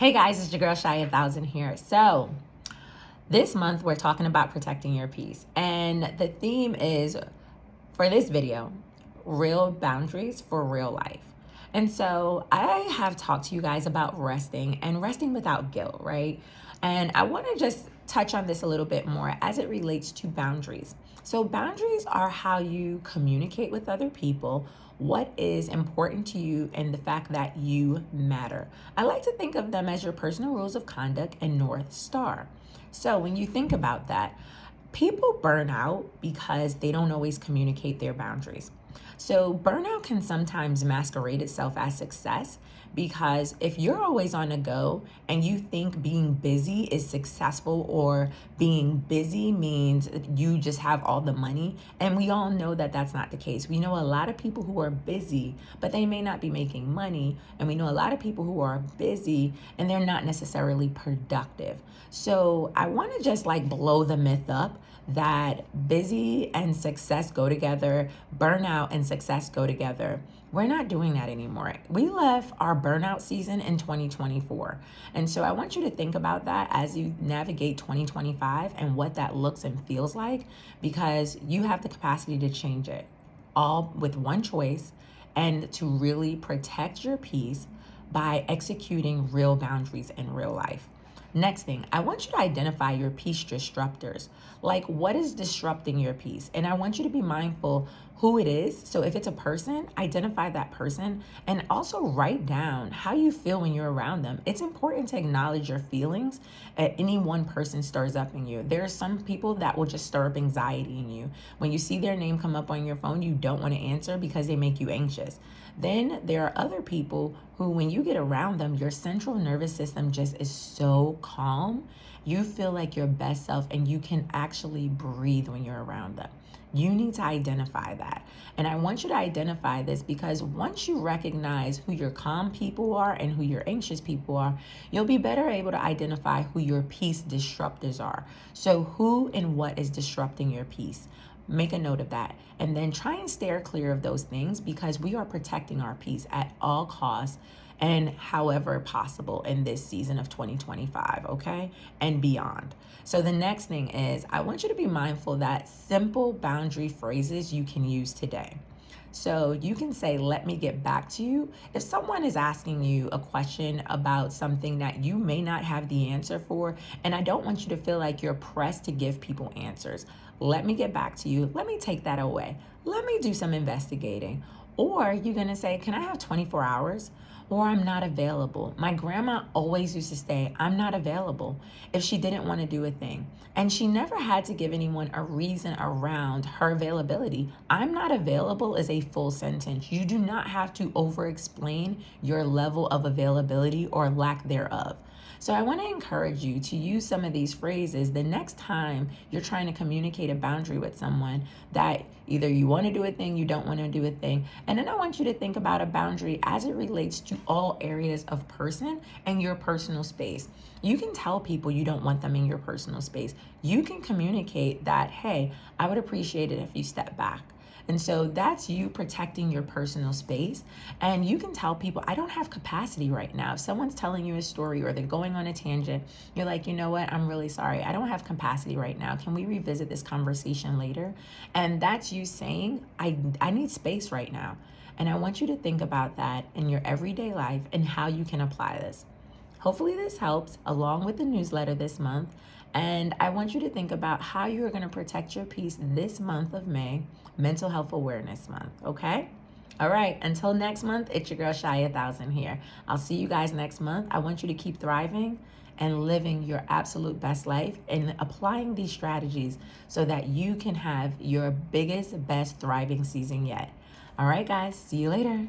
Hey guys, it's your girl Cheya 1000 here. So this month we're talking about protecting your peace. And the theme is, for this video, real boundaries for real life. And so I have talked to you guys about resting and resting without guilt, right? And I want to just touch on this a little bit more as it relates to boundaries. So boundaries are how you communicate with other people, what is important to you, and the fact that you matter. I like to think of them as your personal rules of conduct and North Star. So when you think about that, people burn out because they don't always communicate their boundaries. So burnout can sometimes masquerade itself as success, because if you're always on the go and you think being busy is successful, or being busy means you just have all the money, and we all know that that's not the case. We know a lot of people who are busy, but they may not be making money. And we know a lot of people who are busy and they're not necessarily productive. So I want to just blow the myth up that busy and success go together, burnout and success go together. We're not doing that anymore. We left our burnout season in 2024. And so I want you to think about that as you navigate 2025 and what that looks and feels like, because you have the capacity to change it all with one choice, and to really protect your peace by executing real boundaries in real life. Next thing, I want you to identify your peace disruptors. Like, what is disrupting your peace? And I want you to be mindful who it is. So if it's a person, identify that person, and also write down how you feel when you're around them. It's important to acknowledge your feelings at any one person stirs up in you. There are some people that will just stir up anxiety in you. When you see their name come up on your phone, you don't want to answer because they make you anxious. Then there are other people who, when you get around them, your central nervous system just is so calm. You feel like your best self, and you can actually breathe when you're around them. You need to identify that. And I want you to identify this, because once you recognize who your calm people are and who your anxious people are, you'll be better able to identify who your peace disruptors are. So who and what is disrupting your peace? Make a note of that, and then try and steer clear of those things, because we are protecting our peace at all costs and however possible in this season of 2025, okay, and beyond. So the next thing is, I want you to be mindful that simple boundary phrases you can use today. So you can say, let me get back to you. If someone is asking you a question about something that you may not have the answer for, and I don't want you to feel like you're pressed to give people answers. Let me get back to you. Let me take that away. Let me do some investigating. Or you're going to say, can I have 24 hours? Or I'm not available. My grandma always used to say, I'm not available, if she didn't want to do a thing. And she never had to give anyone a reason around her availability. I'm not available is a full sentence. You do not have to over-explain your level of availability or lack thereof. So I want to encourage you to use some of these phrases the next time you're trying to communicate a boundary with someone, that either you want to do a thing, you don't want to do a thing. And then I want you to think about a boundary as it relates to all areas of person and your personal space. You can tell people you don't want them in your personal space. You can communicate that, hey, I would appreciate it if you step back. And so that's you protecting your personal space. And you can tell people, I don't have capacity right now. If someone's telling you a story or they're going on a tangent, you're like, you know what? I'm really sorry. I don't have capacity right now. Can we revisit this conversation later? And that's you saying, I need space right now. And I want you to think about that in your everyday life and how you can apply this. Hopefully this helps, along with the newsletter this month. And I want you to think about how you are going to protect your peace this month of May, Mental Health Awareness Month, okay? All right, until next month, it's your girl Cheya 1000 here. I'll see you guys next month. I want you to keep thriving and living your absolute best life and applying these strategies so that you can have your biggest, best thriving season yet. All right, guys, see you later.